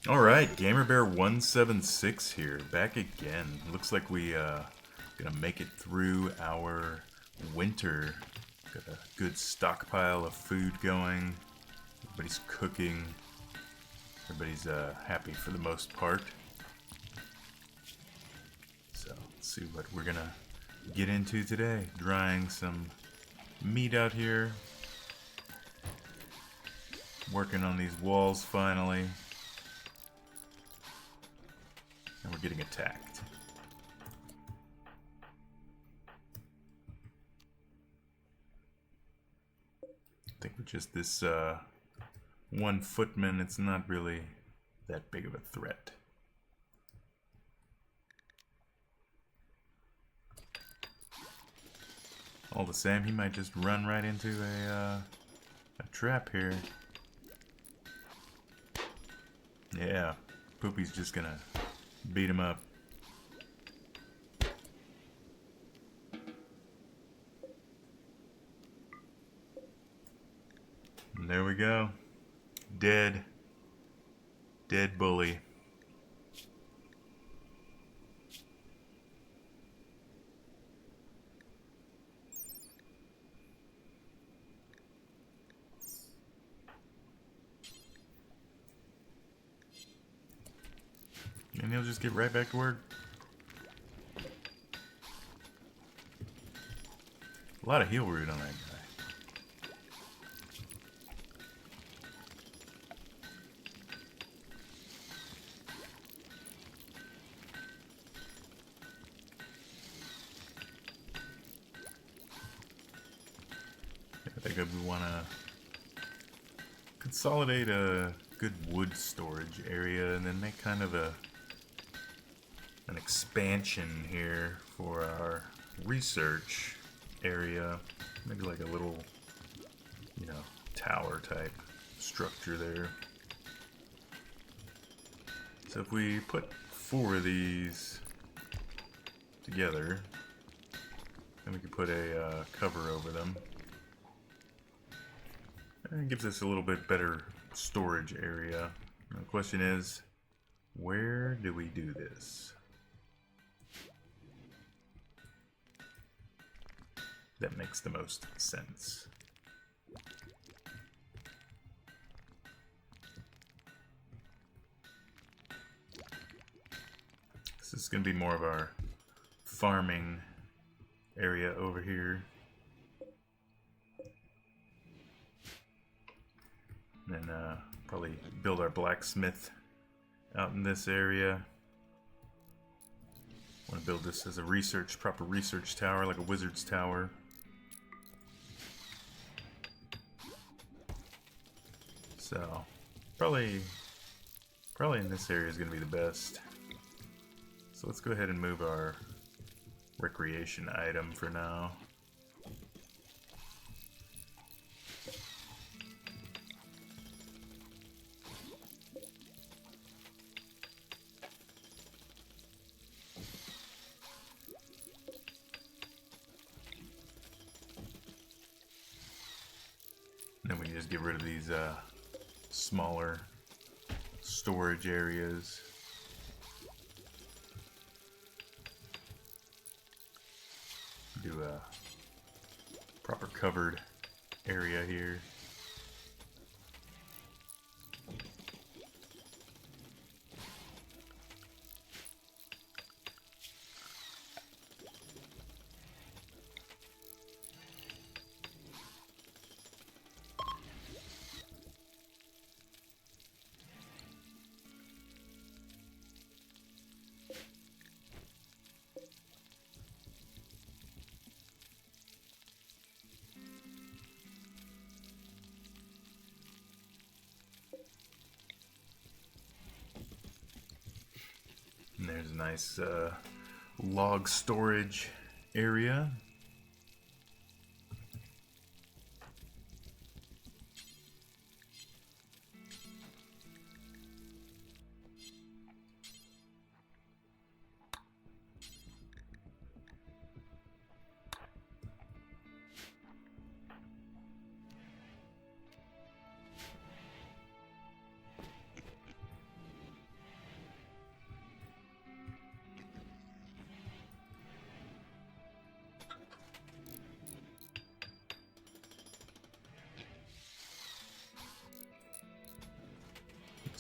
Alright, GamerBear176 here, back again. Looks like we gonna make it through our winter. Got a good stockpile of food going. Everybody's cooking. Everybody's happy for the most part. So, let's see what we're gonna get into today. Drying some meat out here. Working on these walls finally. And we're getting attacked. I think with just this one footman, it's not really that big of a threat. All the same, he might just run right into a trap here. Yeah, Poopy's just gonna beat him up. And there we go. Dead. Dead bully. And he'll just get right back to work. A lot of heal root on that guy. I think we want to consolidate a good wood storage area and then make kind of an expansion here for our research area. Maybe like a little, tower type structure there. So if we put 4 of these together, then we can put a cover over them. And it gives us a little bit better storage area. Now the question is, where do we do this? That makes the most sense. This is going to be more of our farming area over here. And then probably build our blacksmith out in this area. Want to build this as a proper research tower, like a wizard's tower. So, probably in this area is going to be the best. So let's go ahead and move our recreation item for now. Then we can just get rid of these smaller storage areas. Do a proper covered area here. And there's a nice log storage area.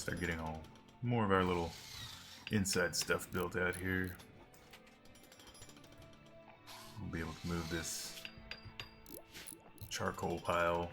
Start getting all more of our little inside stuff built out here. We'll be able to move this charcoal pile.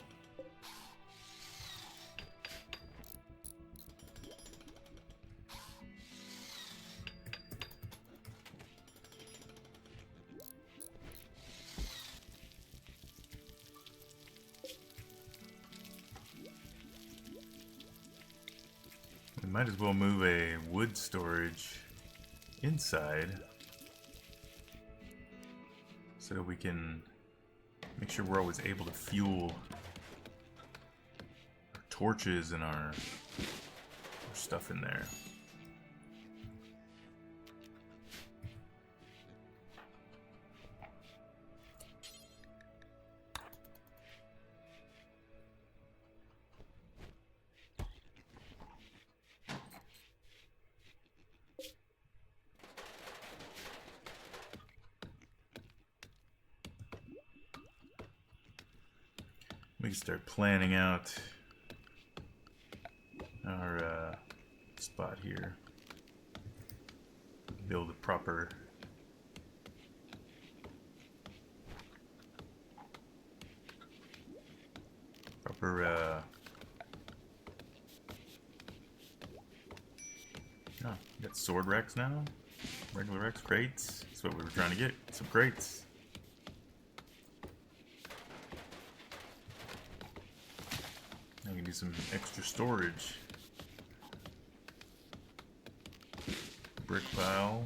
We might as well move a wood storage inside so that we can make sure we're always able to fuel our torches and our stuff in there. We can start planning out our spot here. Build a proper got sword racks now? Regular racks, crates. That's what we were trying to get. Some crates. Now we can do some extra storage. Brick pile.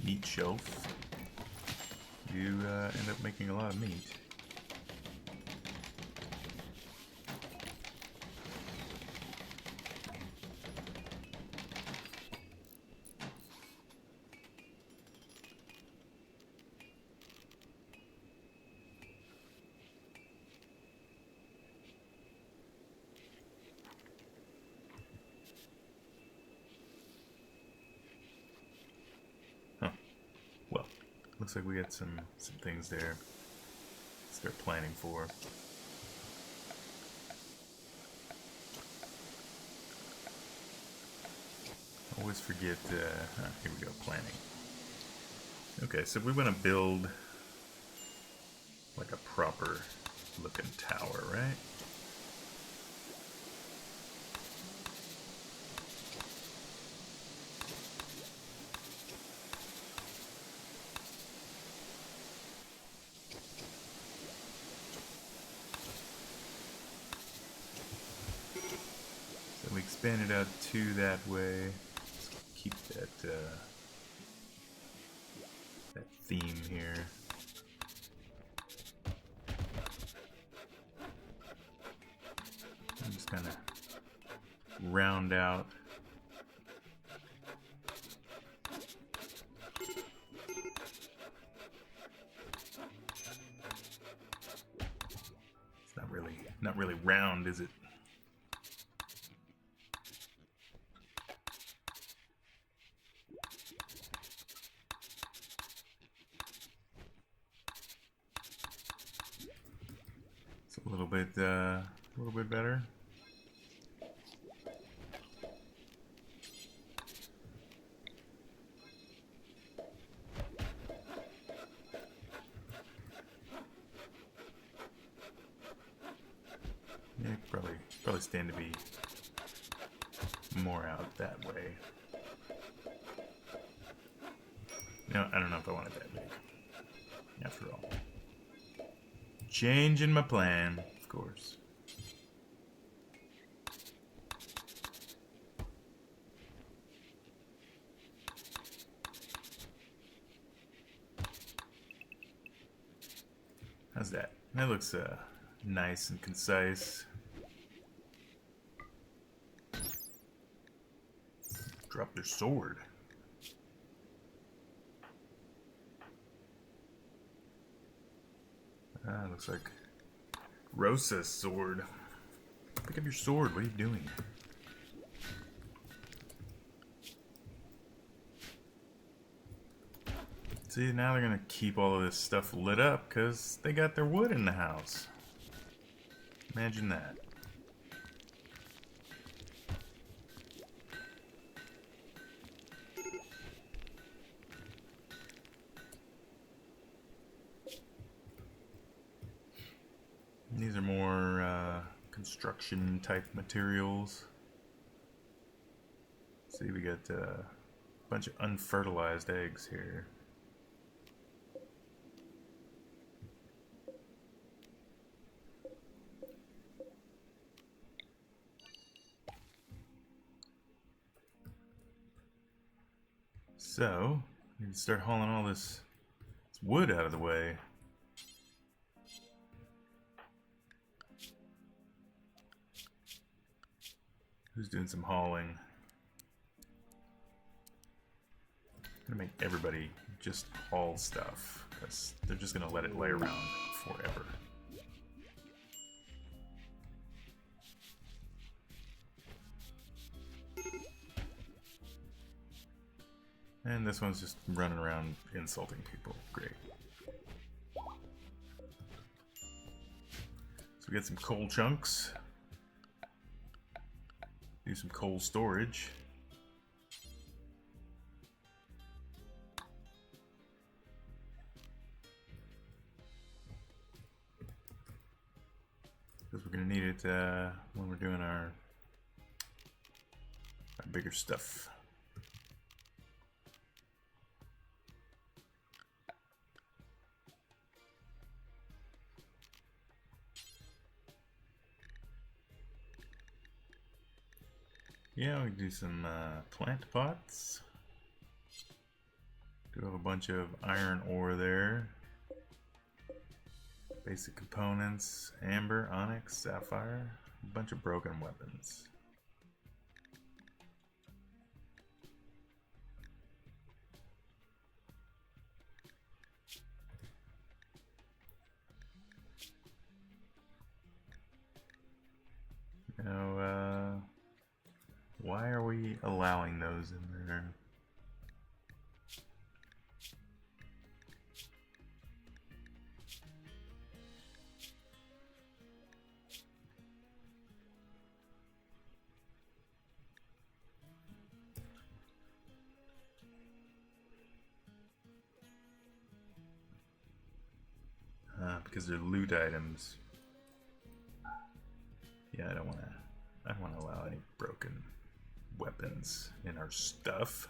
Meat shelf. You end up making a lot of meat. Well, looks like we got some things there to start planning for. Always forget, here we go, planning. Okay, so we want to build like a proper looking tower, right? We expand it out to that way. Let's keep that that theme here. I'm just gonna round out. It's not really round, is it? A little bit better. Yeah, probably stand to be more out that way. No, I don't know if I want it that big. After all, changing my plan. Of course. How's that? That looks nice and concise. Drop their sword. Looks like Rosa's sword. Pick up your sword. What are you doing? See, now they're gonna keep all of this stuff lit up because they got their wood in the house. Imagine that. These are more construction type materials. See, we got a bunch of unfertilized eggs here. So, we can start hauling all this wood out of the way. Who's doing some hauling? I'm gonna make everybody just haul stuff, because they're just gonna let it lay around forever. And this one's just running around insulting people. Great. So we get some coal chunks. Do some coal storage. Because we're going to need it when we're doing our bigger stuff. Yeah, we can do some plant pots. Do have a bunch of iron ore there. Basic components, amber, onyx, sapphire, a bunch of broken weapons. Now, why are we allowing those in there? Because they're loot items. Yeah, I don't want to allow any broken weapons in our stuff.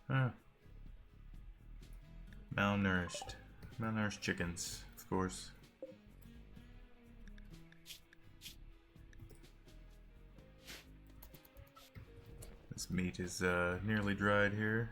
Huh. Malnourished chickens, of course. This meat is nearly dried here.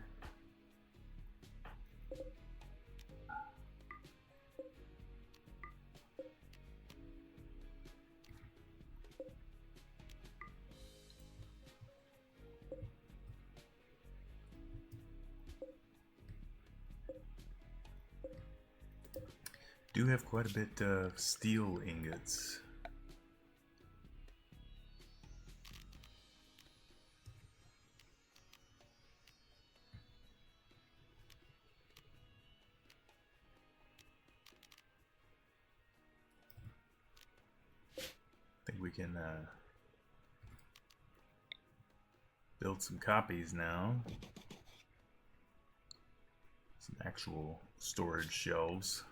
Do have quite a bit of steel ingots. I think we can build some copies now. Some actual storage shelves.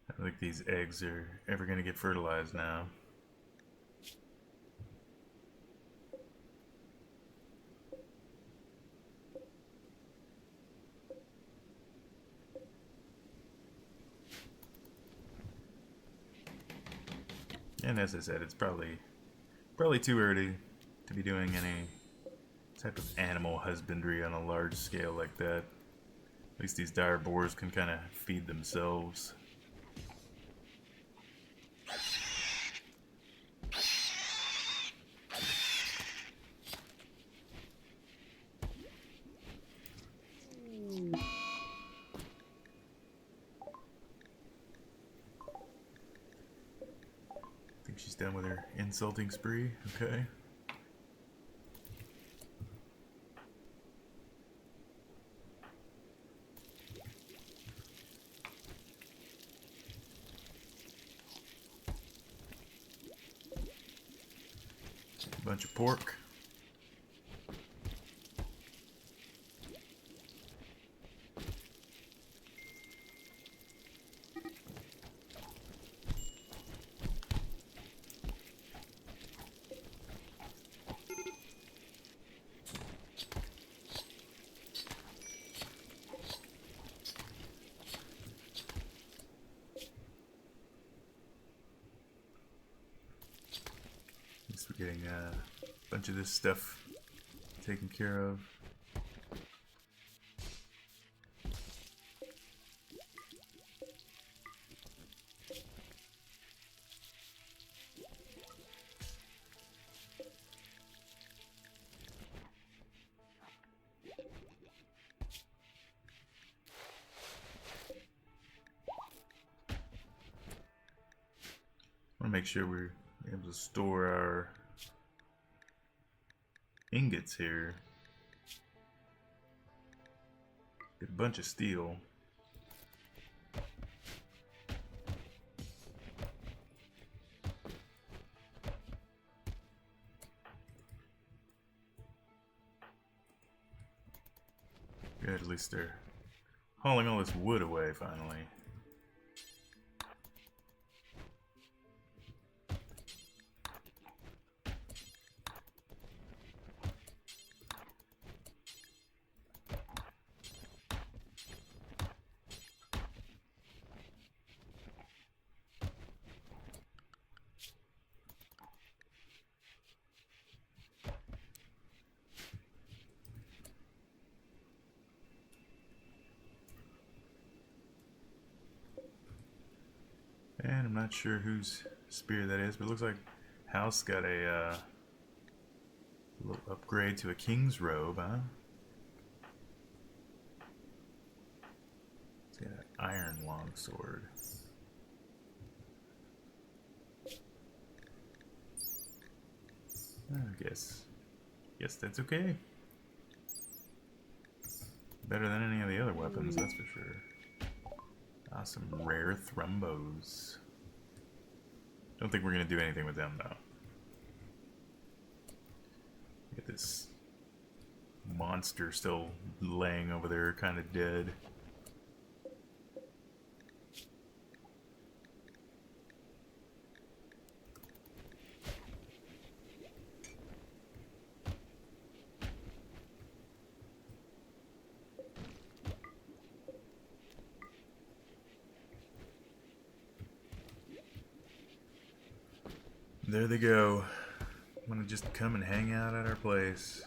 I don't think these eggs are ever going to get fertilized now. And as I said, it's probably too early to be doing any type of animal husbandry on a large scale like that. At least these dire boars can kind of feed themselves. I think she's done with her insulting spree. Okay. Bunch of pork. We're getting a bunch of this stuff taken care of. I want to make sure we're able to store our ingots here. Get a bunch of steel. Good, at least they're hauling all this wood away finally. And I'm not sure whose spear that is, but it looks like House got a little upgrade to a king's robe, huh? It's got an iron longsword. I guess that's okay. Better than any of the other weapons, that's for sure. Some rare thrumbos. Don't think we're gonna do anything with them though. Get this monster still laying over there, kind of dead. There they go. Want to just come and hang out at our place.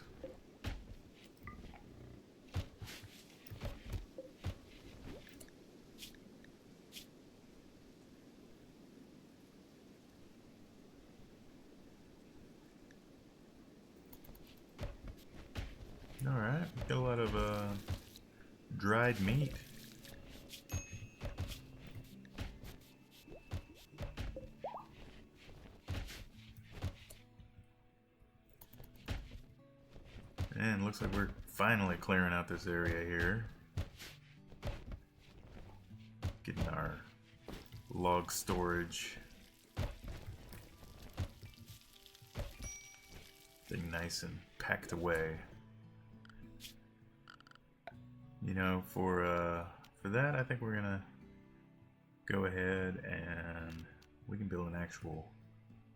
Alright, got a lot of dried meat. And looks like we're finally clearing out this area here. Getting our log storage thing nice and packed away. You know, for that, I think we're gonna go ahead and we can build an actual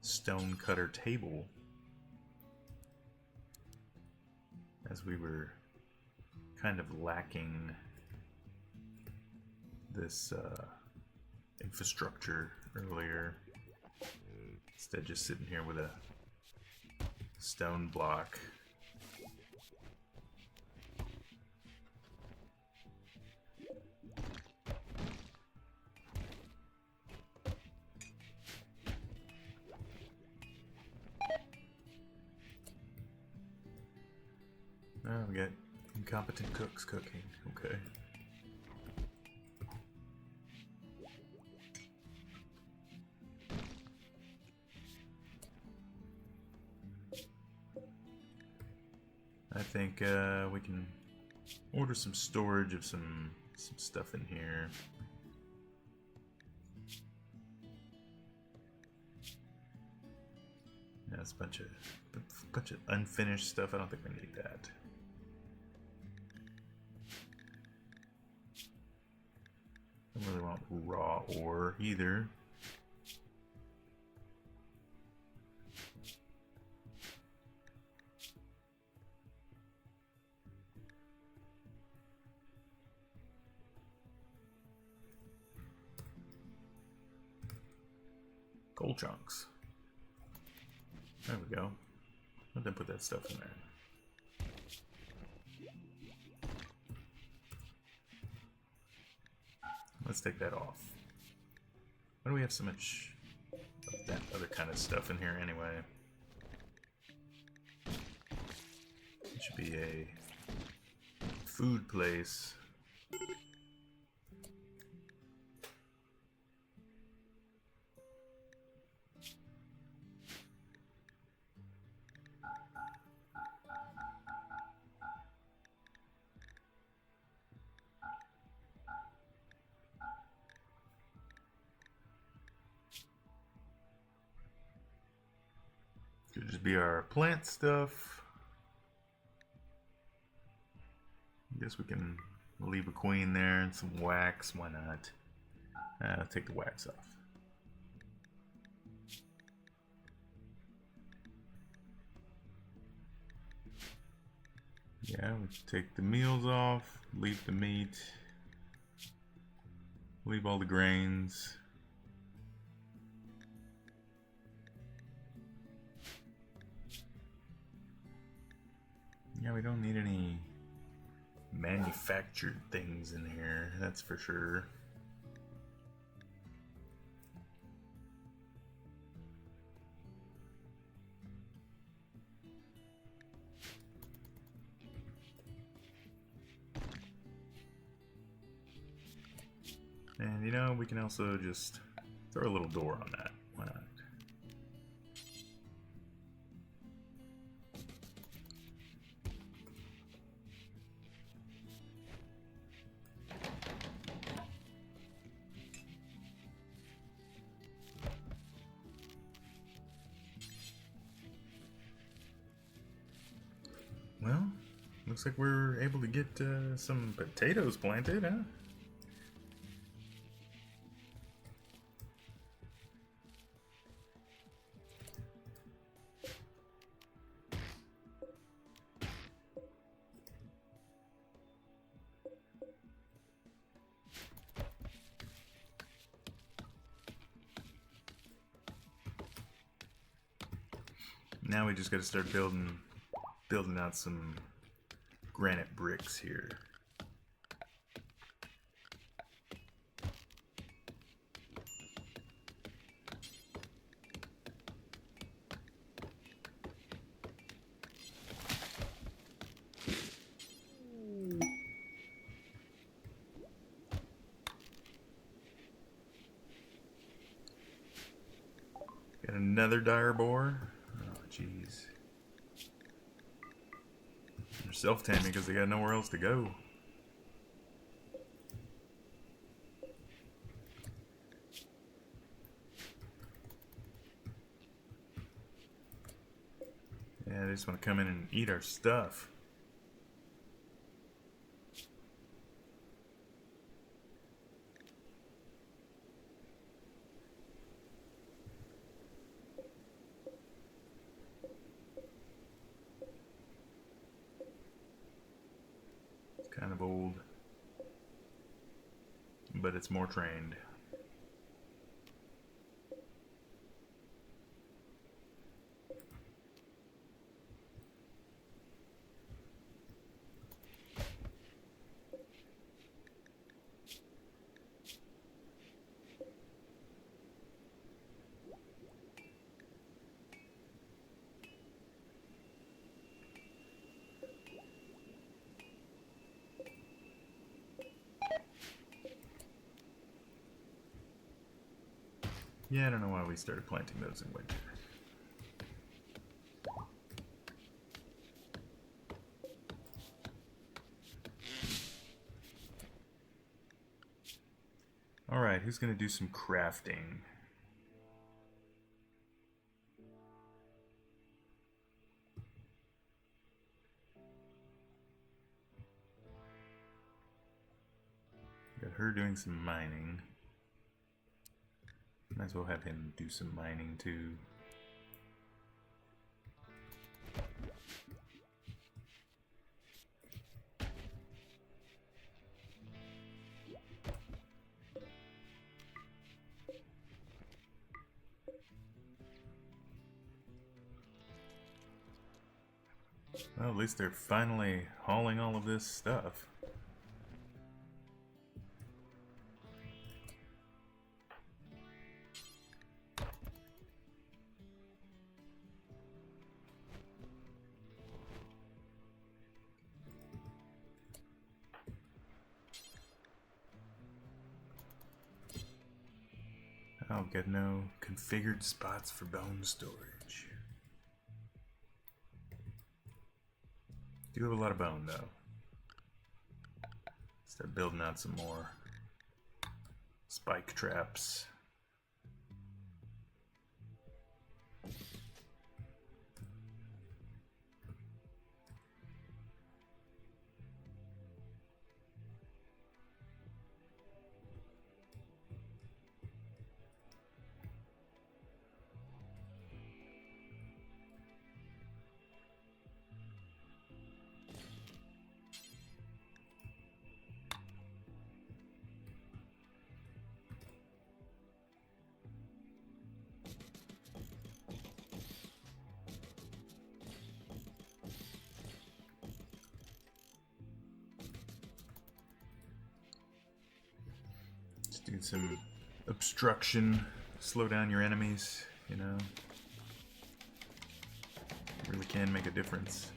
stone cutter table, as we were kind of lacking this infrastructure earlier. Instead, just sitting here with a stone block. we got incompetent cooks cooking. Okay. I think we can order some storage of some stuff in here. Yeah, it's a bunch of unfinished stuff. I don't think we need that. I don't really want raw ore either. Gold chunks. There we go. Let them put that stuff in there. Let's take that off. Why do we have so much of that other kind of stuff in here anyway? It should be a food place. Could just be our plant stuff. I guess we can leave a queen there and some wax. Why not? Take the wax off. Yeah, we take the meals off, leave the meat, leave all the grains. Yeah, we don't need any manufactured things in here, that's for sure. And you know, we can also just throw a little door on that. Why not? Well, looks like we're able to get some potatoes planted, huh? Now we just got to start building out some granite bricks here. Got another dire boar. Oh, jeez. They're self-taming because they got nowhere else to go. Yeah, they just want to come in and eat our stuff. Kind of old, but it's more trained. Yeah, I don't know why we started planting those in winter. Alright, who's gonna do some crafting? Got her doing some mining. Might as well have him do some mining too. Well, at least they're finally hauling all of this stuff. I'll get no configured spots for bone storage. Do have a lot of bone though. Start building out some more spike traps. Do some obstruction, slow down your enemies, you know. Really can make a difference.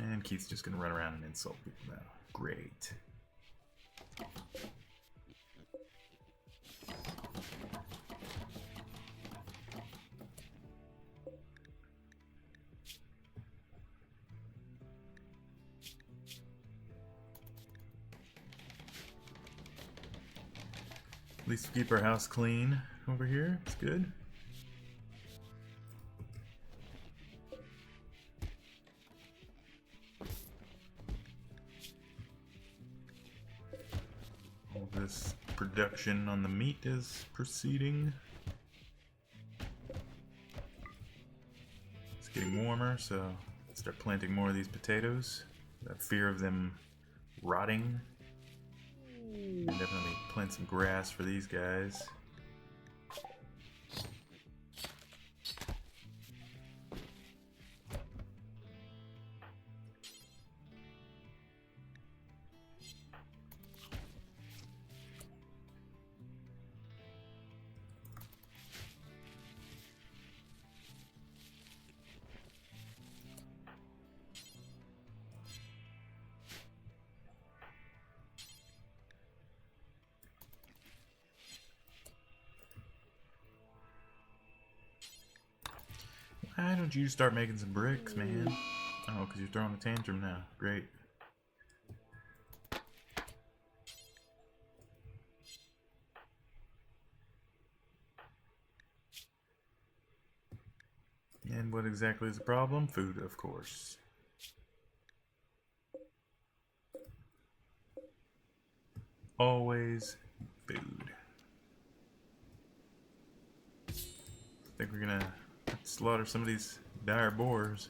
And Keith's just gonna run around and insult people now. Great. At least keep our house clean over here. It's good. All this production on the meat is proceeding. It's getting warmer, so let's start planting more of these potatoes. That fear of them rotting. Definitely plant some grass for these guys. Why don't you start making some bricks, man? Oh, because you're throwing a tantrum now. Great. And what exactly is the problem? Food, of course. Always food. I think we're gonna slaughter some of these dire boars.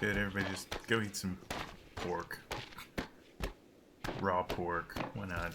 Good, everybody just go eat some pork. Raw pork, why not?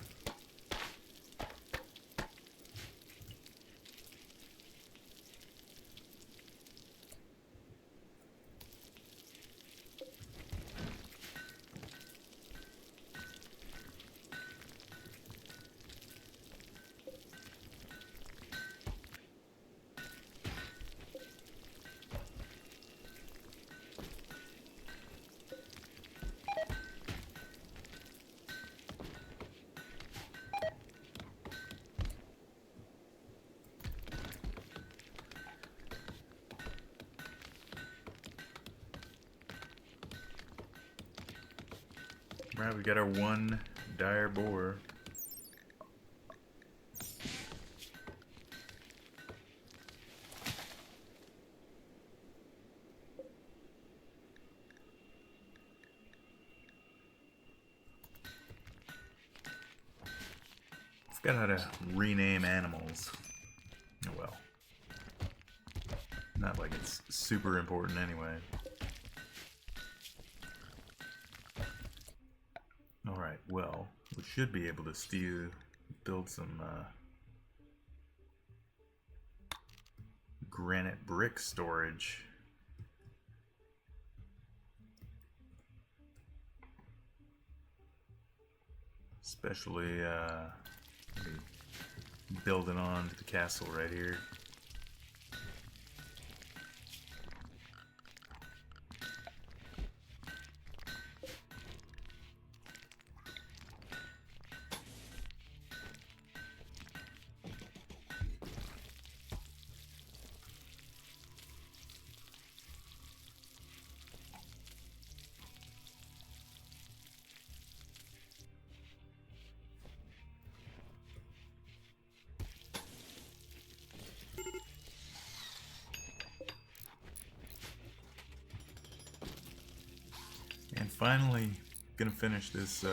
Right, we got our one dire boar. Forgot how to rename animals. Oh well. Not like it's super important anyway. Alright, well, we should be able to build some granite brick storage. Especially building on to the castle right here. And finally, gonna finish this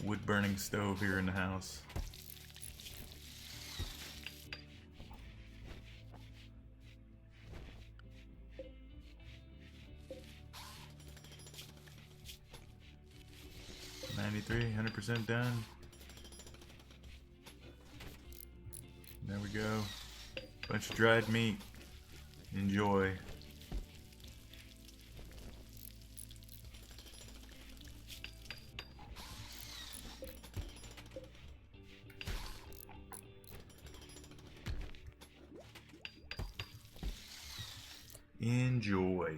wood-burning stove here in the house. $93, 100% done. There we go. Bunch of dried meat. Enjoy. Enjoy.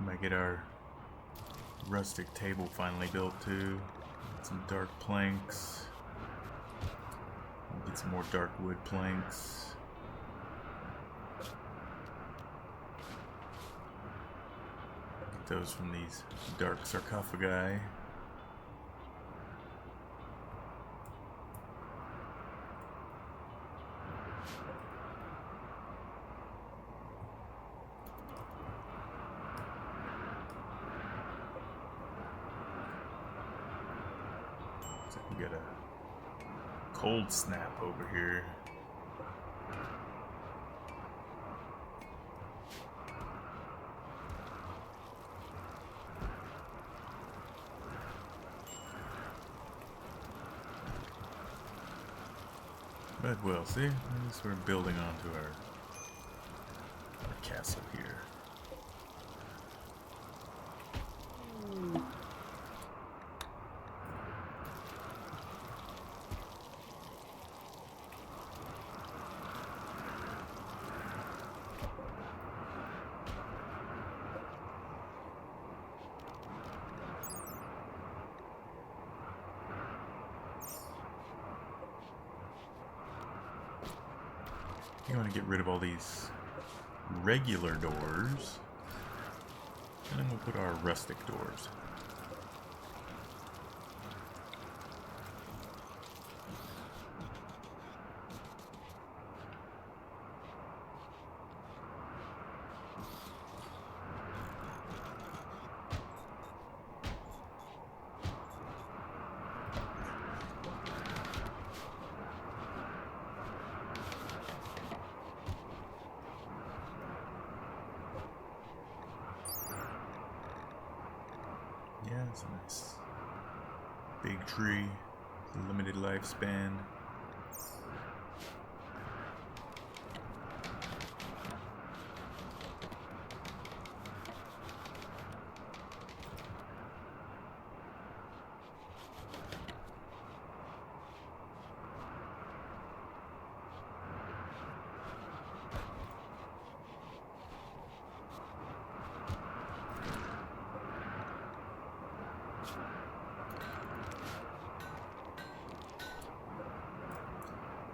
Might get our rustic table finally built too. Some dark planks. Get some more dark wood planks. Get those from these dark sarcophagi. We got a cold snap over here. But we'll see. At least we're building onto our castle here. You want to get rid of all these regular doors, and then we'll put our rustic doors. Yeah, it's a nice big tree, limited lifespan.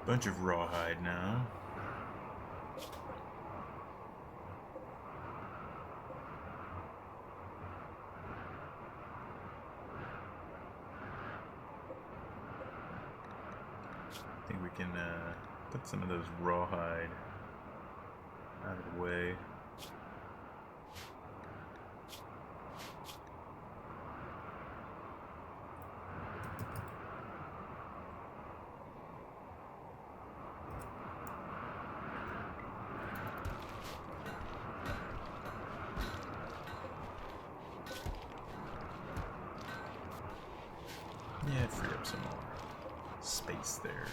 Bunch of rawhide now. I think we can put some of those rawhide out of the way. Yeah, free up some more space there.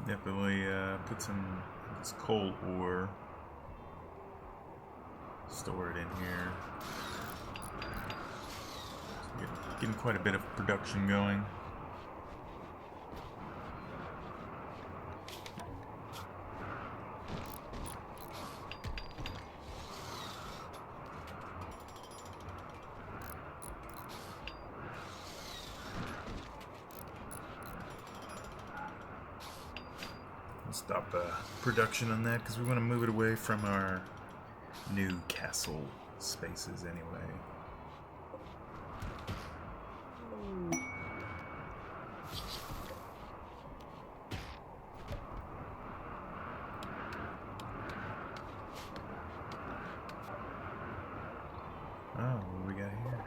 Definitely put some of this coal ore, store it in here. Getting quite a bit of production going. Stop production on that because we want to move it away from our new castle spaces anyway. Oh, what do we got here?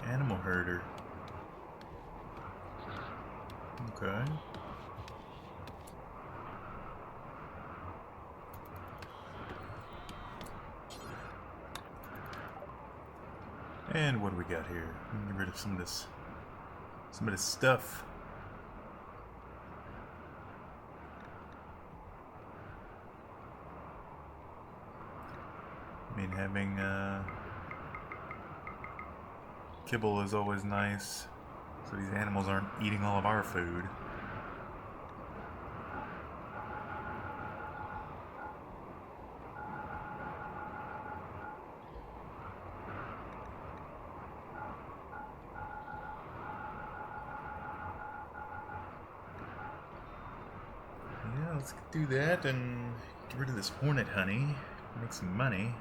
Animal herder. Okay. And what do we got here? Get rid of some of this stuff. I mean, having kibble is always nice, so these animals aren't eating all of our food. Let's do that and get rid of this hornet honey. Make some money.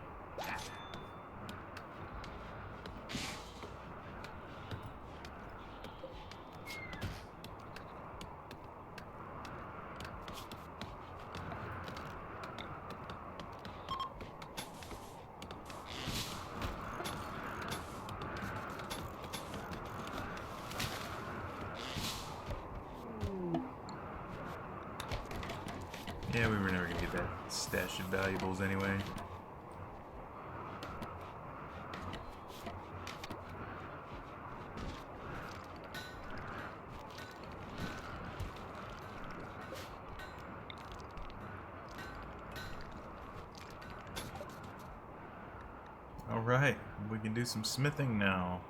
Yeah, we were never gonna get that stash of valuables anyway. Alright, we can do some smithing now.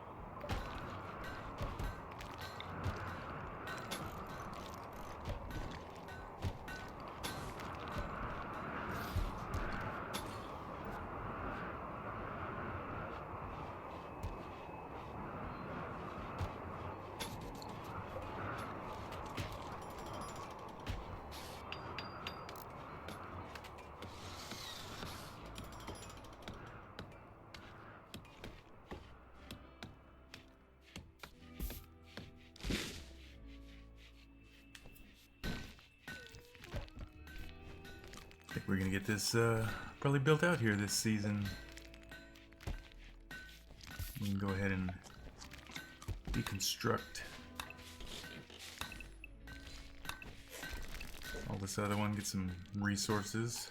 I think we're gonna get this probably built out here this season. We can go ahead and deconstruct all this other one, get some resources.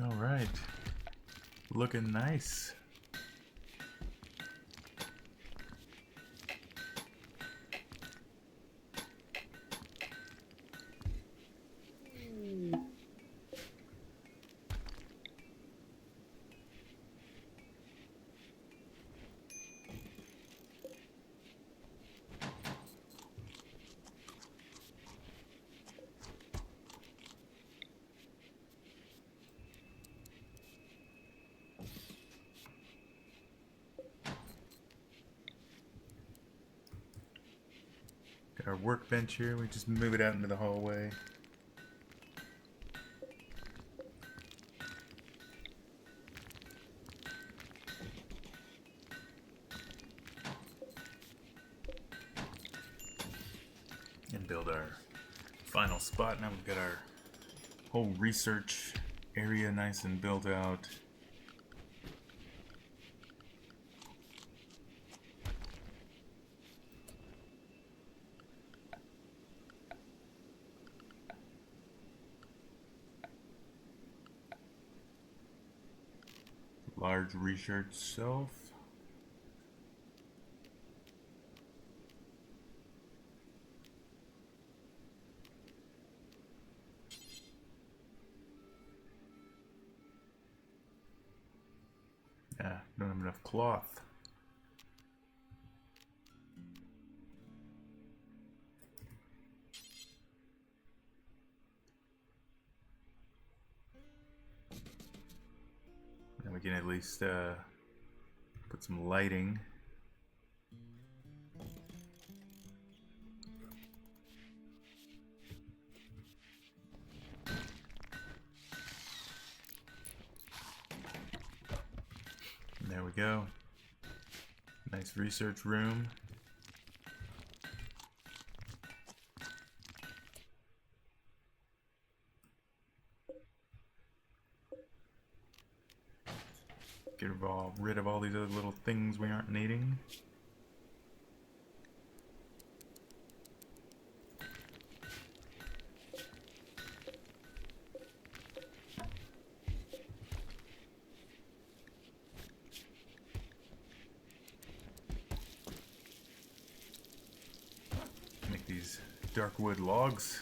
All right, looking nice. Got our workbench here, we just move it out into the hallway. And build our final spot. Now we've got our whole research area nice and built out. Large research shelf. Don't have enough cloth. Now we can at least put some lighting. There we go. Nice research room. Get rid of all these other little things we aren't needing. Make these dark wood logs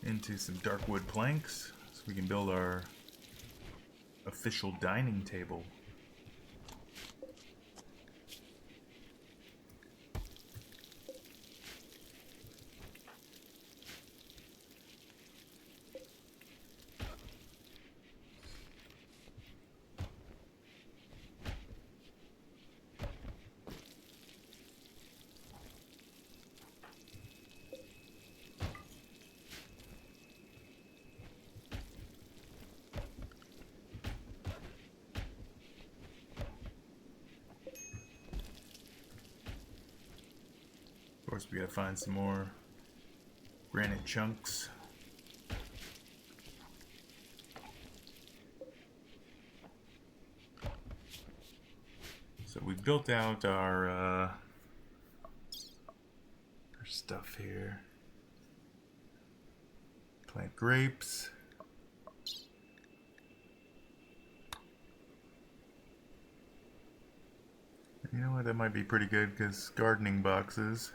into some dark wood planks so we can build our official dining table. Of course, we gotta find some more granite chunks. So we built out our stuff here. Plant grapes. You know what, that might be pretty good because gardening boxes.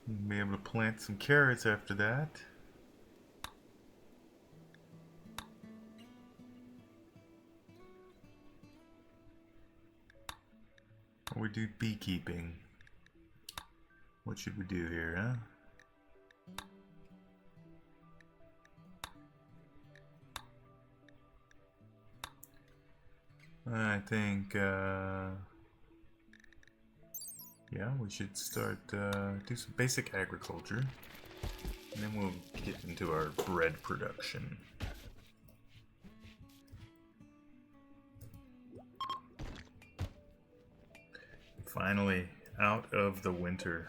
We'll be able to plant some carrots after that. We do beekeeping. What should we do here, huh? I think, yeah, we should start, do some basic agriculture. And then we'll get into our bread production. Finally, out of the winter.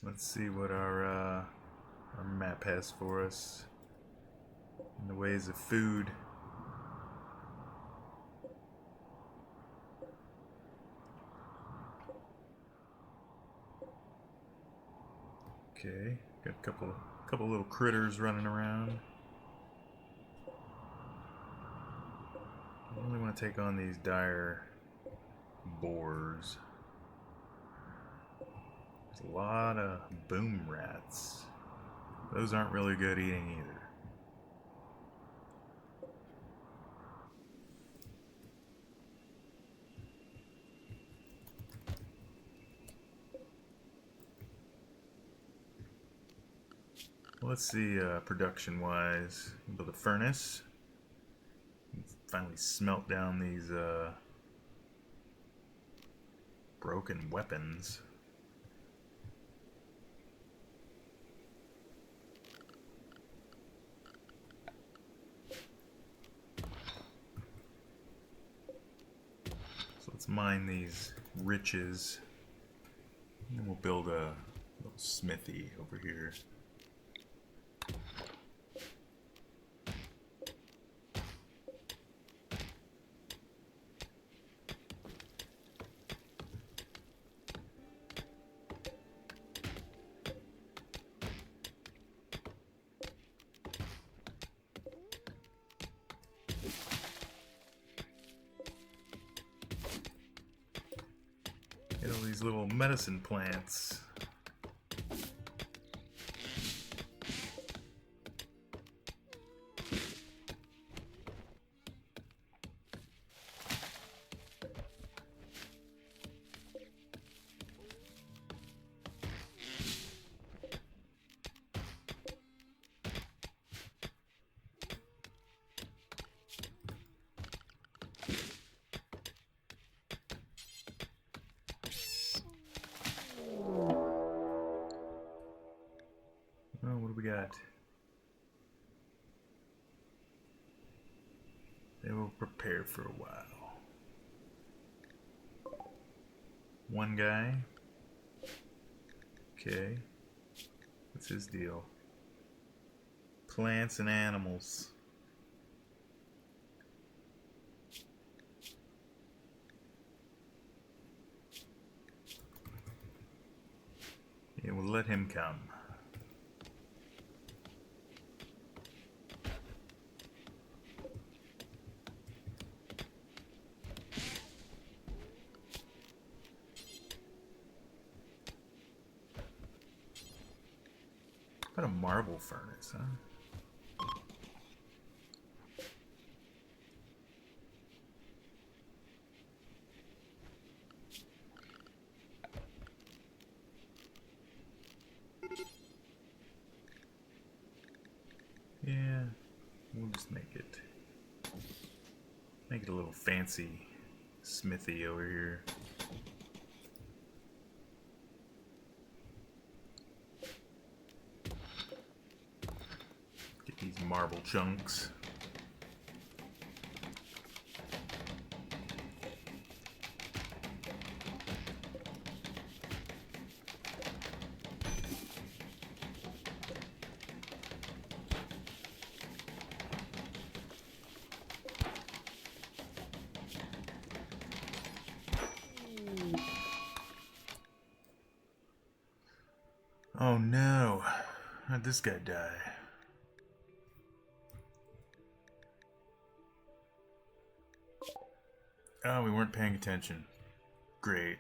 Let's see what our map has for us in the ways of food. Okay, got a couple little critters running around. I really want to take on these dire boars. There's a lot of boom rats. Those aren't really good eating either. Let's see, production-wise, build a furnace. Finally smelt down these broken weapons. So let's mine these riches. And then we'll build a little smithy over here. Get all these little medicine plants. Oh, what do we got? They will prepare for a while. One guy. Okay. What's his deal? Plants and animals. Yeah, we'll let him come. What a marble furnace, huh? Yeah, we'll just make it a little fancy smithy over here. Get these marble chunks. Oh no, how'd this guy die? Oh, we weren't paying attention. Great.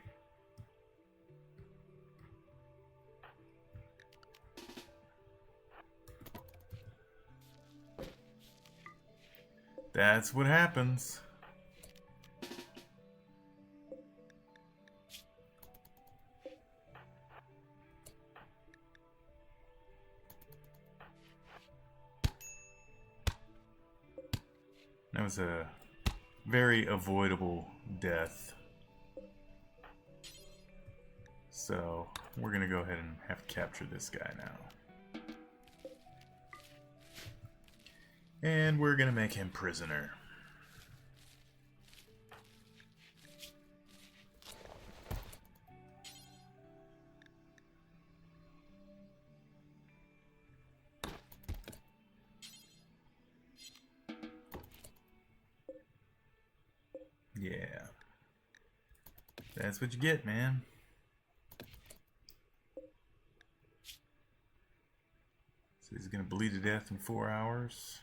That's what happens. That was a very avoidable death. So, we're gonna go ahead and have to capture this guy now. And we're gonna make him prisoner. Yeah. That's what you get, man. So he's gonna bleed to death in 4 hours.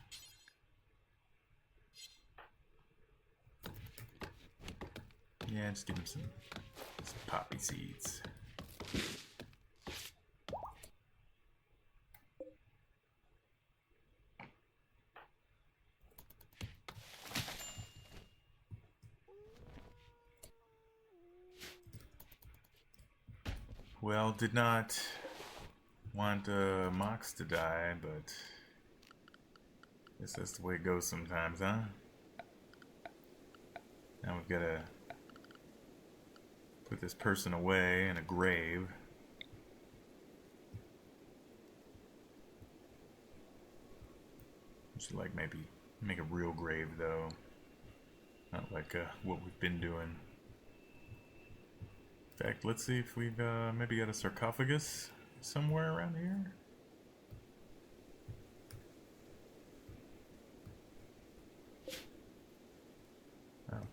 Yeah, just give him some poppy seeds. Well, did not want Mox to die, but I guess that's the way it goes sometimes, huh? Now we've got to put this person away in a grave. We should like maybe make a real grave though, not like what we've been doing. In fact, let's see if we've maybe got a sarcophagus somewhere around here.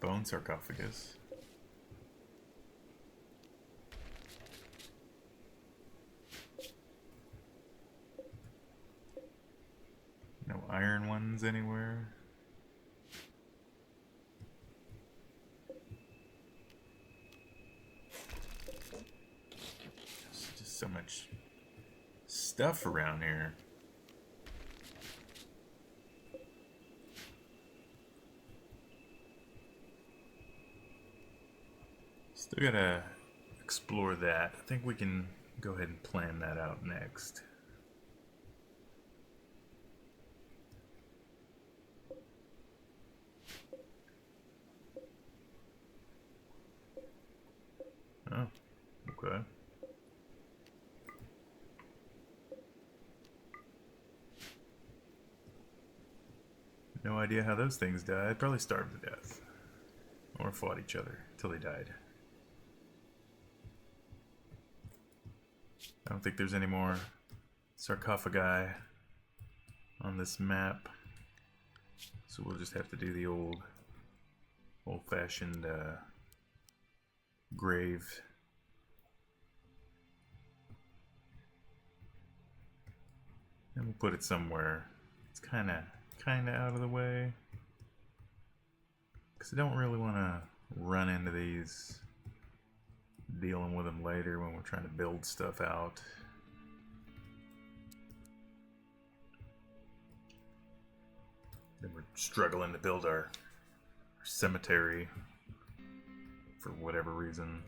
Bone sarcophagus. No iron ones anywhere. There's just so much stuff around here. Still gotta explore that. I think we can go ahead and plan that out next. Oh, okay. No idea how those things died. Probably starved to death. Or fought each other till they died. I don't think there's any more sarcophagi on this map. So we'll just have to do the old-fashioned grave. And we'll put it somewhere. It's kind of out of the way. Because I don't really want to run into these, dealing with them later when we're trying to build stuff out. Then we're struggling to build our cemetery for whatever reason.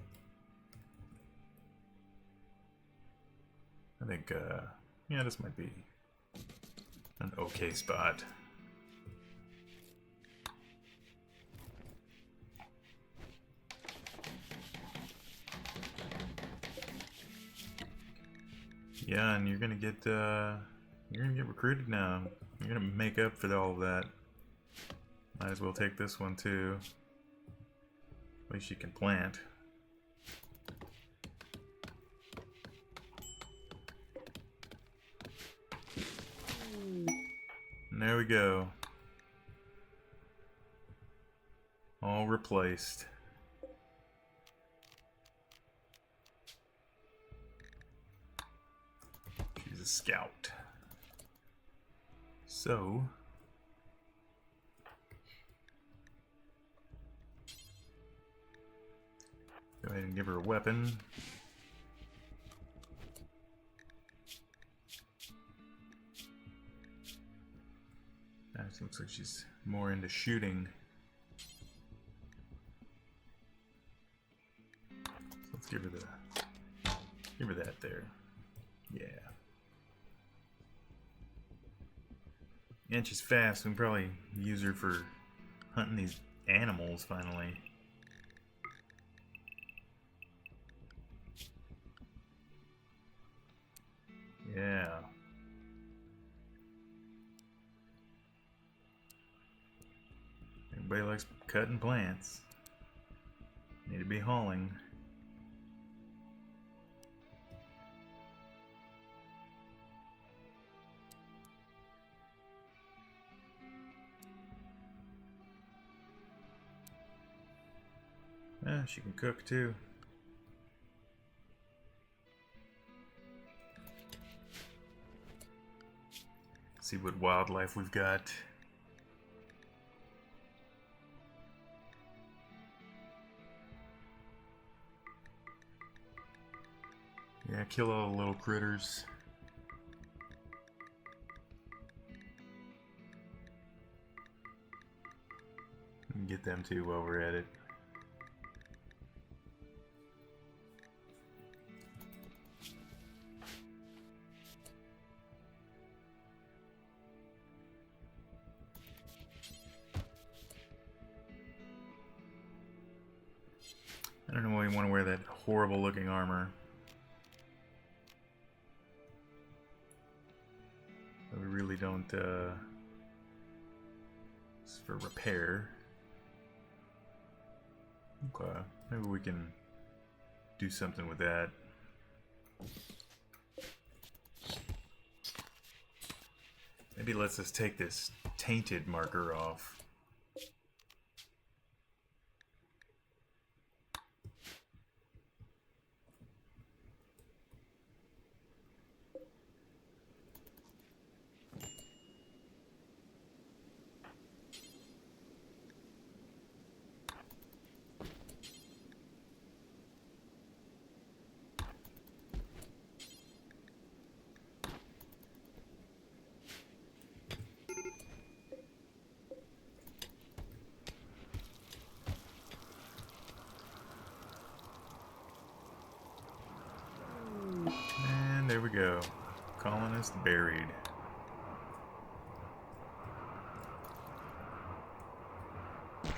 I think, yeah, this might be an okay spot. Yeah, and you're gonna get recruited now. You're gonna make up for all of that. Might as well take this one too. At least you can plant. And there we go. All replaced. She's a scout. So go ahead and give her a weapon. She looks like she's more into shooting. So let's give her that there. Yeah. And she's fast. We can probably use her for hunting these animals finally. Yeah. Everybody likes cutting plants. Need to be hauling. Yeah, she can cook too. See what wildlife we've got. Yeah, kill all the little critters. And get them too while we're at it. I don't know why you want to wear that horrible looking armor. We really don't, it's for repair. Okay, maybe we can do something with that. Maybe it lets us take this tainted marker off. And there we go. Colonist buried. Look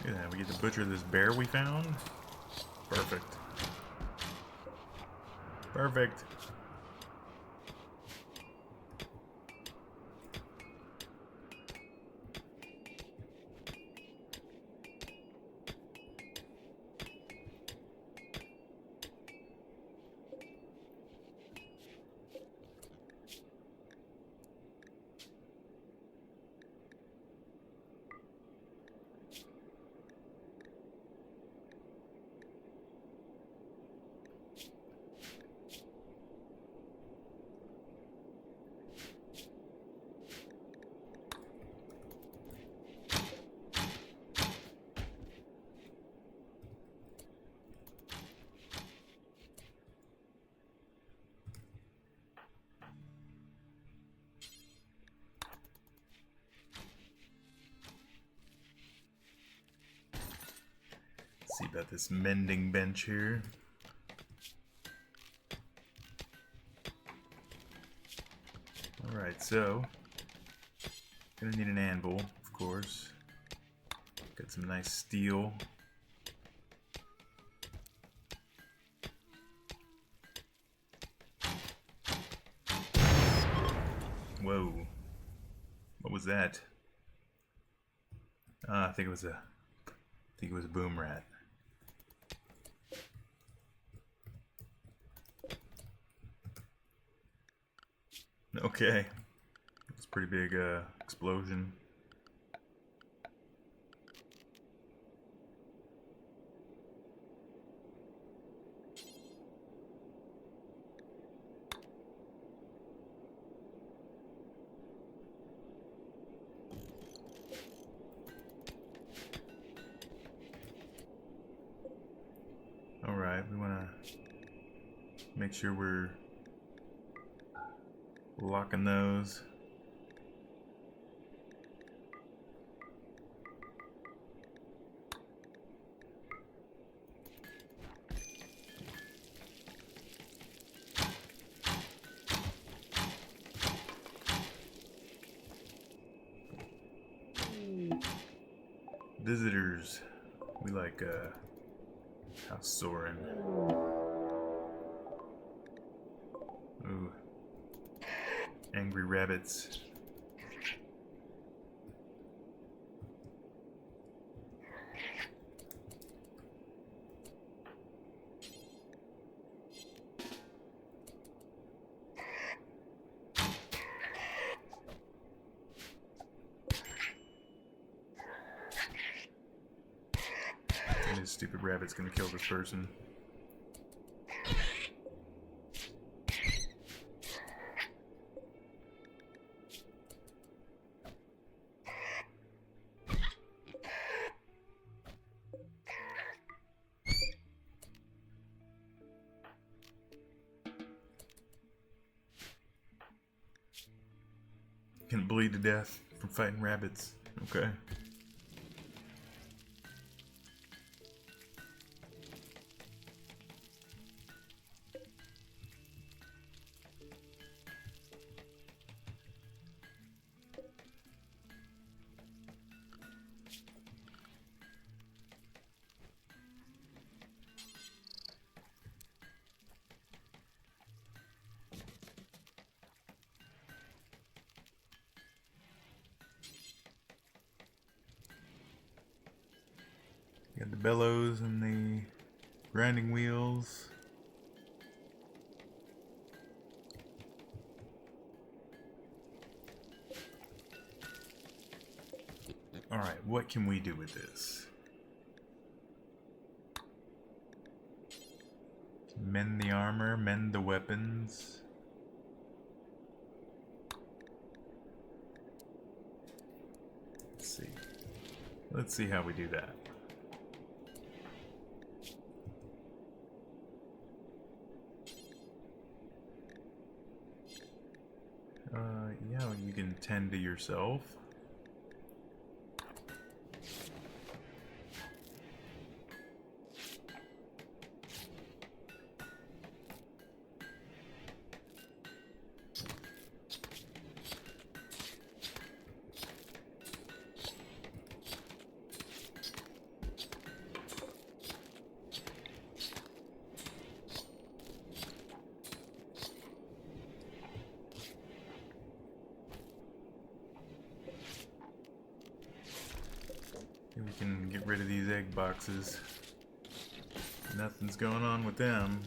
at that, we get to butcher this bear we found. Perfect. Perfect. See about this mending bench here. Alright, so gonna need an anvil, of course. Got some nice steel. Whoa. What was that? I think it was a boom rat. Okay. That's a pretty big explosion. Alright, we want to make sure we're locking those. Visitors. We like House Soren. Ooh. Angry rabbits. And this stupid rabbit's gonna kill this person. Gonna bleed to death from fighting rabbits. Okay. Got the bellows and the grinding wheels. Alright, what can we do with this? Mend the armor, mend the weapons. Let's see. Let's see how we do that. Yeah, you can tend to yourself. We can get rid of these egg boxes. Nothing's going on with them.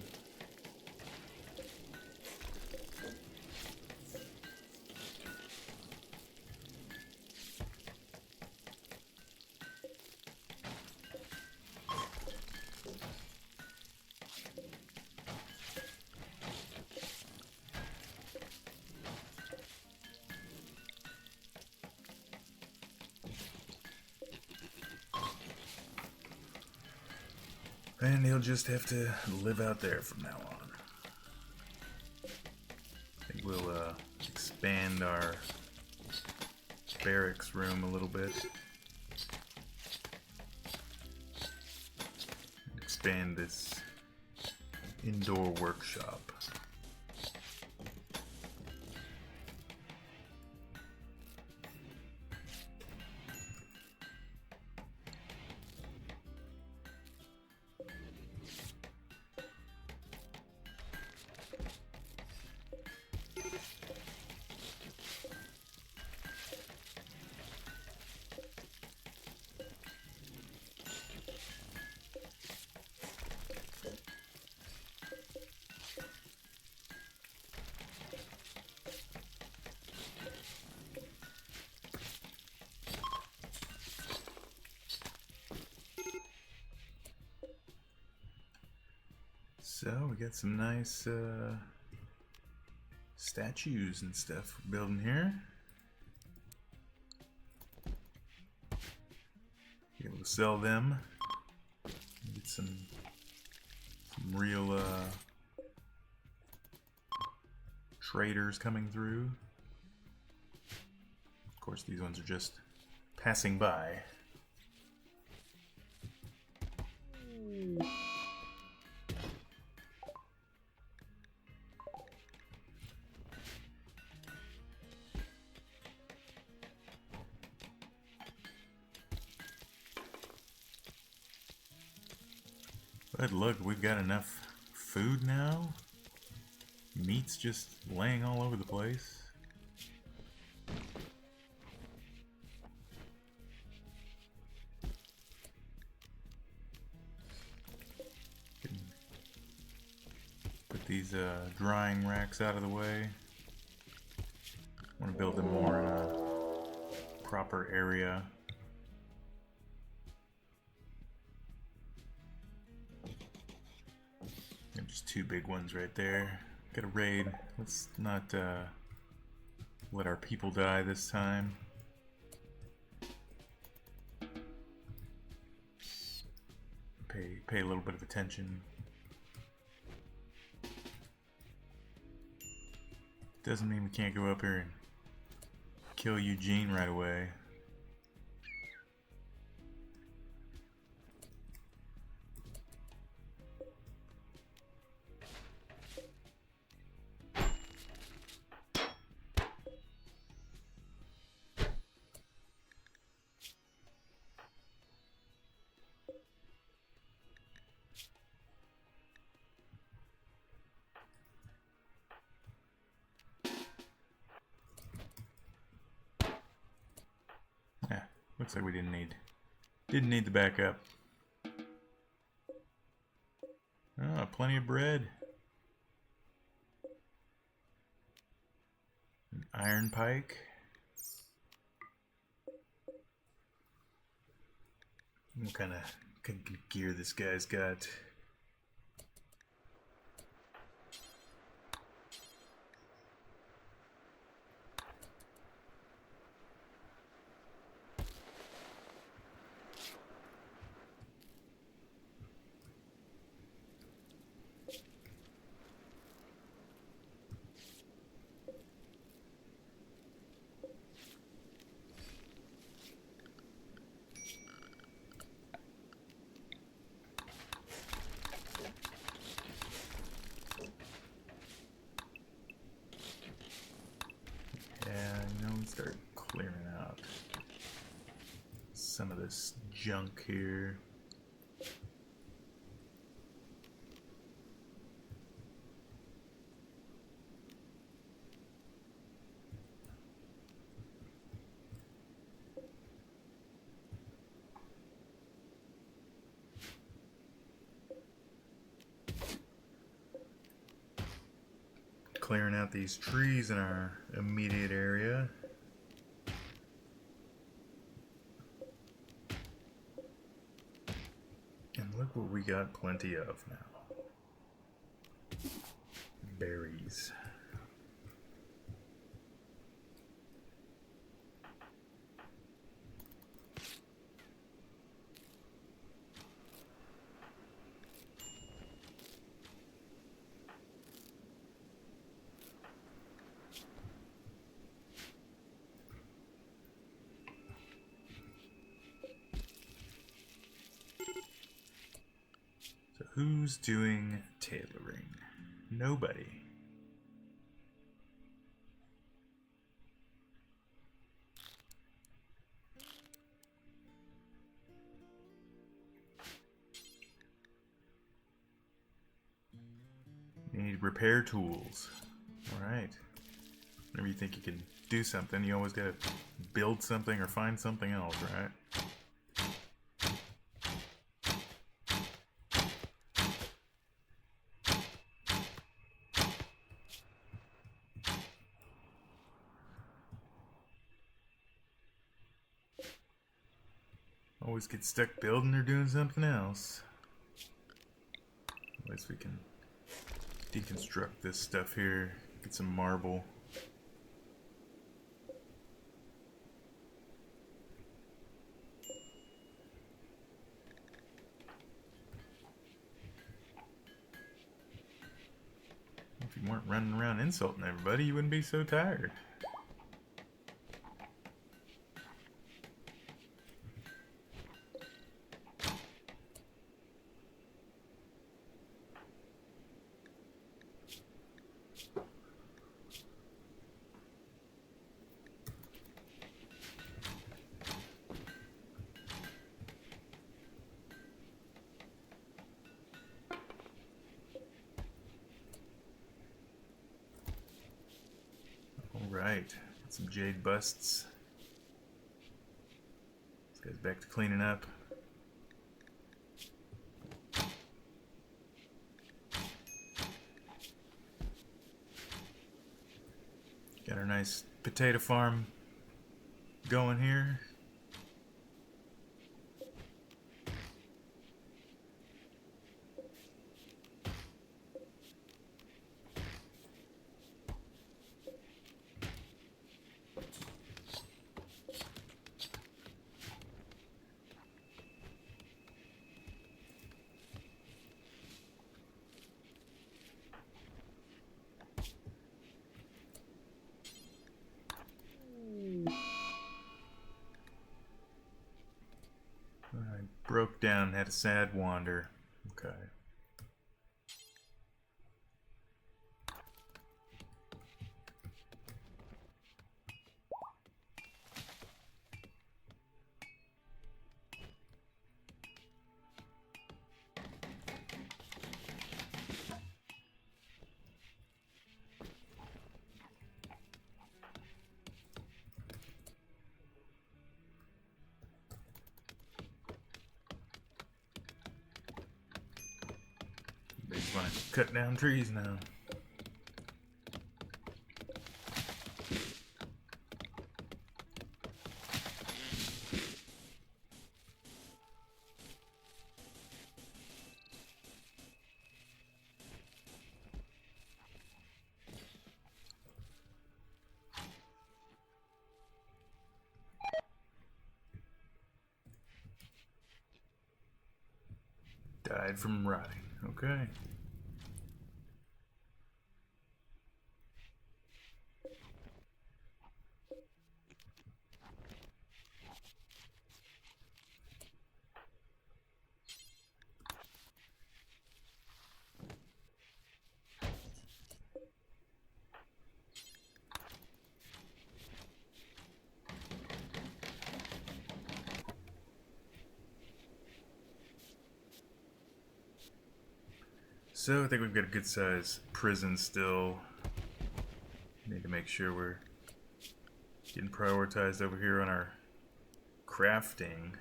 And he'll just have to live out there from now on. I think we'll expand our barracks room a little bit. Expand this indoor workshop. So we got some nice statues and stuff we're building here. Be able to sell them. Get some Some real traders coming through. Of course, these ones are just passing by. But look, we've got enough food now. Meat's just laying all over the place. Put these drying racks out of the way. I want to build them more in a proper area. And just two big ones right there. Got a raid. Let's not let our people die this time. Pay a little bit of attention. Doesn't mean we can't go up here and kill Eugene right away. Looks like we didn't need the backup. Oh, plenty of bread. An iron pike. What kind of gear this guy's got? Start clearing out some of this junk here. Clearing out these trees in our immediate area. Look what we got plenty of now. Berries. Who's doing tailoring? Nobody. You need repair tools. Alright. Whenever you think you can do something, you always gotta build something or find something else, right? Always get stuck building or doing something else. At least we can deconstruct this stuff here, get some marble. weren't running around insulting everybody, you wouldn't be so tired. Alright, some jade busts. This guy's back to cleaning up. Got our nice potato farm going here. I broke down, had a sad wander. Okay. They just want to cut down trees now. Died from rotting. Okay. So I think we've got a good size prison still. Need to make sure we're getting prioritized over here on our crafting.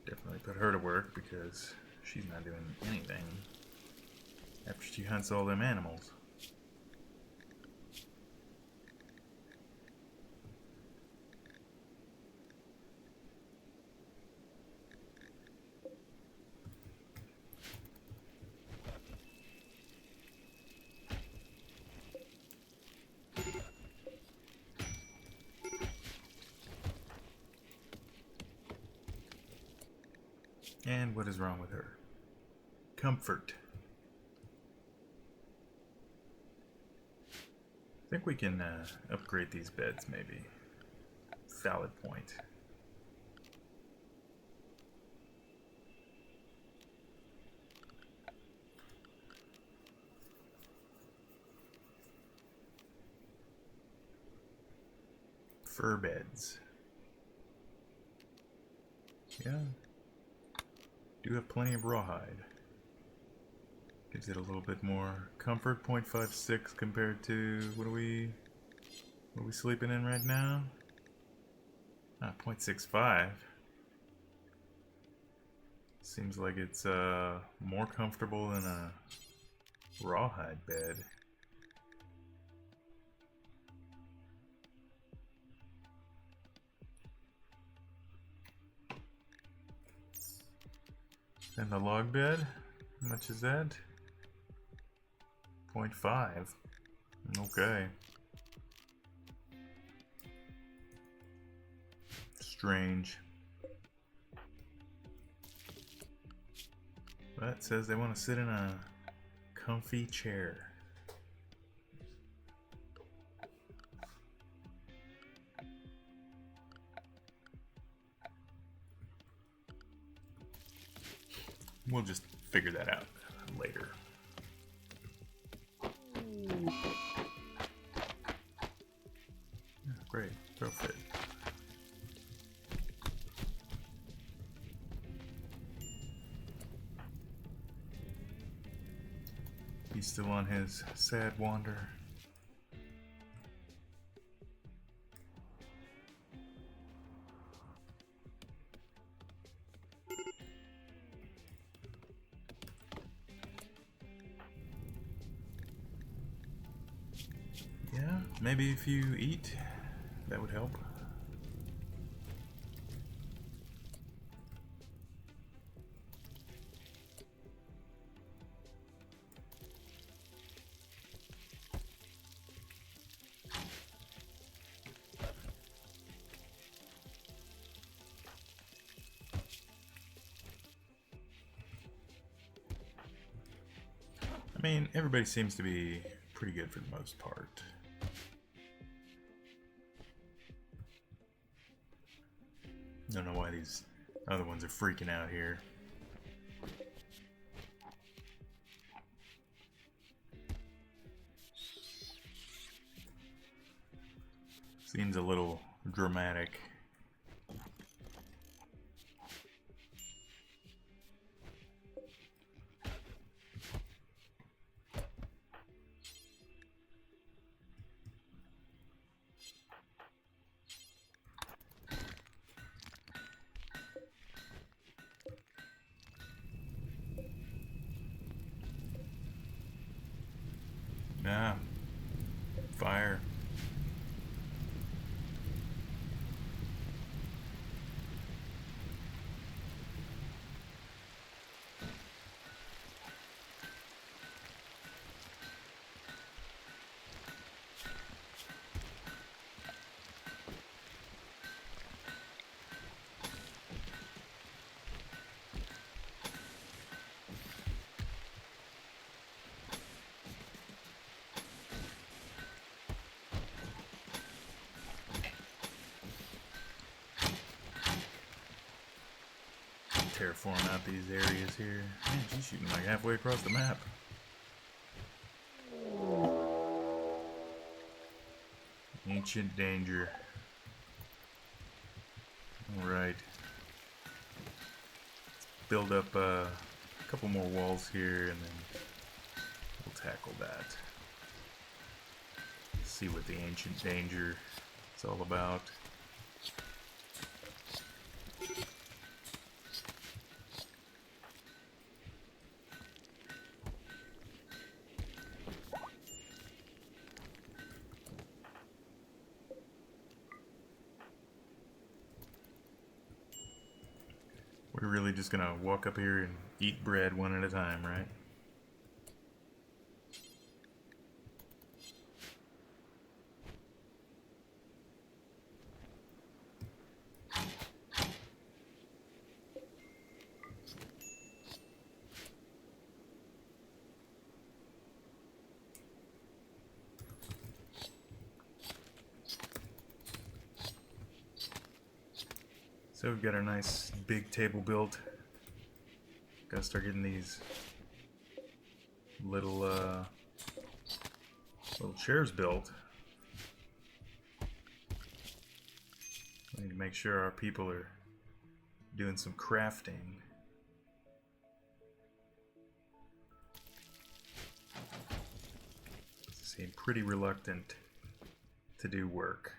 Definitely put her to work because she's not doing anything after she hunts all them animals. And what is wrong with her? Comfort. I think we can upgrade these beds, maybe. Valid point. Fur beds. Yeah. Do have plenty of rawhide. Gives it a little bit more comfort. 0.56 compared to what are we sleeping in right now? 0.65. Seems like it's more comfortable than a rawhide bed. And the log bed, how much is that? 0.5. Okay. Strange. But it says they want to sit in a comfy chair. We'll just figure that out later. Oh, great, throw fit. He's still on his sad wander. Yeah, maybe if you eat, that would help. I mean, everybody seems to be pretty good for the most part. Don't know why these other ones are freaking out here. Seems a little dramatic. Ah, fire. Terraform out these areas here. Man, she's shooting like halfway across the map. Ancient danger. Alright. Build up a couple more walls here and then we'll tackle that. See what the ancient danger is all about. We're really just gonna walk up here and eat bread one at a time, right? So we've got our nice big table built. Gotta start getting these little chairs built. We need to make sure our people are doing some crafting. They seem pretty reluctant to do work.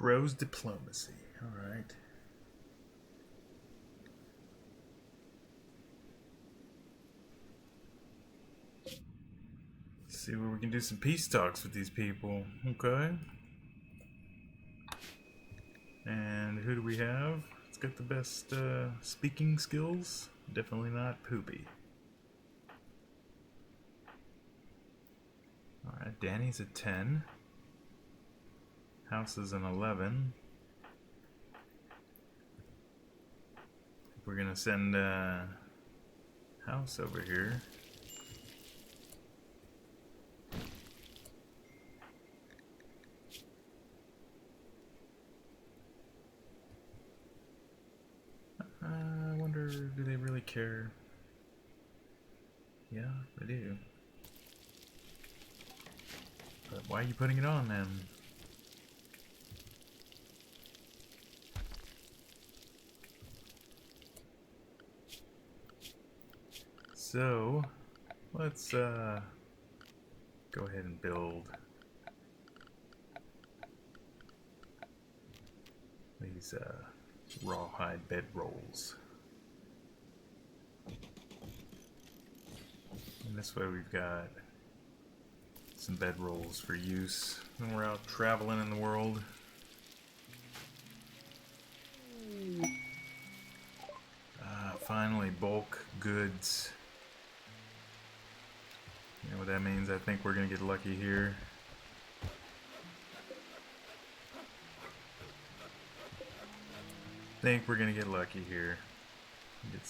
Crow's diplomacy. Alright. See where we can do some peace talks with these people. Okay. And who do we have? It's got the best speaking skills. Definitely not Poopy. Alright, Danny's a 10. House is an 11. We're gonna send House over here. I wonder, do they really care? Yeah, they do. But why are you putting it on then? So, let's go ahead and build these rawhide bedrolls. And this way we've got some bedrolls for use when we're out traveling in the world. Finally, bulk goods. You know what that means? I think we're gonna get lucky here. Think we're gonna get lucky here. Get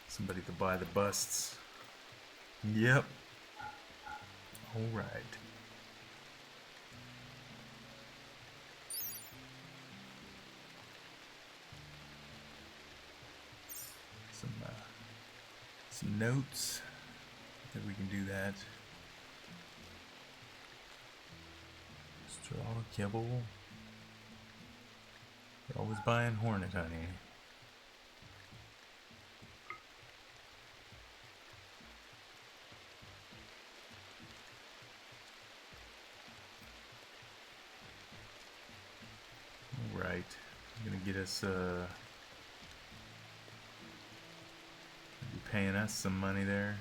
somebody to buy the busts. Yep. Alright. Some notes. I think we can do that. Straw, kibble. You're always buying hornet honey. Alright. Gonna get us be paying us some money there.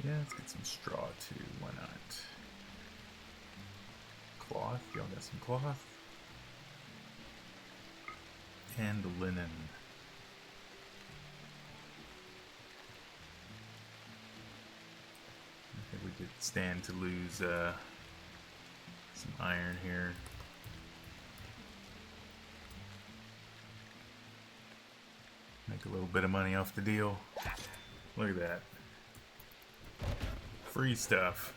Yeah, let's get some straw too, why not? Cloth, y'all got some cloth. And linen. I think we could stand to lose some iron here. Make a little bit of money off the deal. Look at that. Free stuff.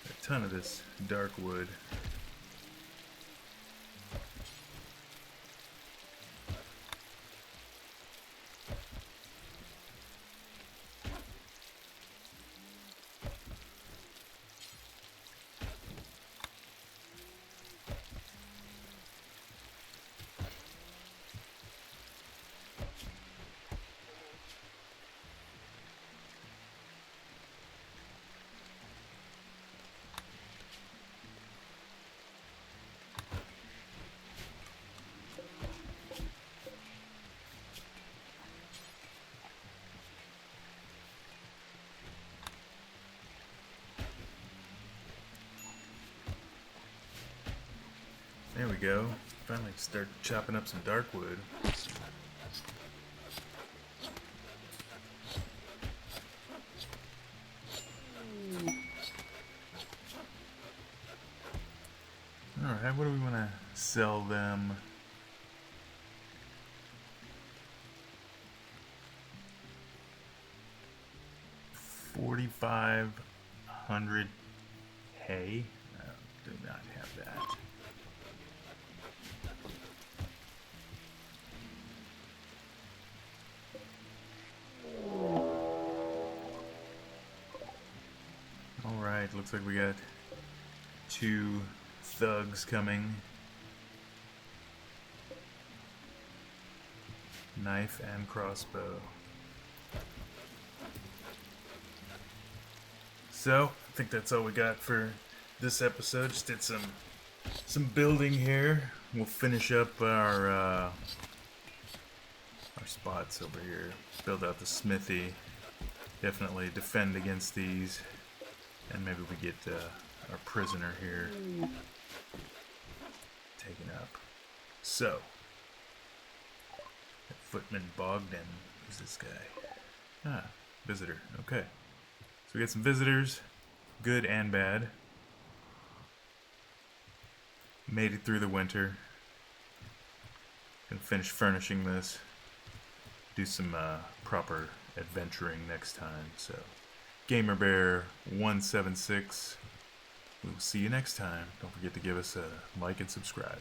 A ton of this dark wood. There we go. Finally start chopping up some dark wood. Alright, what do we want to sell them? $4,500 hay? Do not have that. Alright, looks like we got 2 thugs coming. Knife and crossbow. So, I think that's all we got for this episode. Just did some building here. We'll finish up our spots over here. Build out the smithy. Definitely defend against these. And maybe we get our prisoner here taken up. So, Footman Bogdan. Who's this guy? Ah, visitor. Okay. So we got some visitors, good and bad. Made it through the winter. Gonna finish furnishing this. Do some proper adventuring next time. So, GamerBear176. We will see you next time. Don't forget to give us a like and subscribe.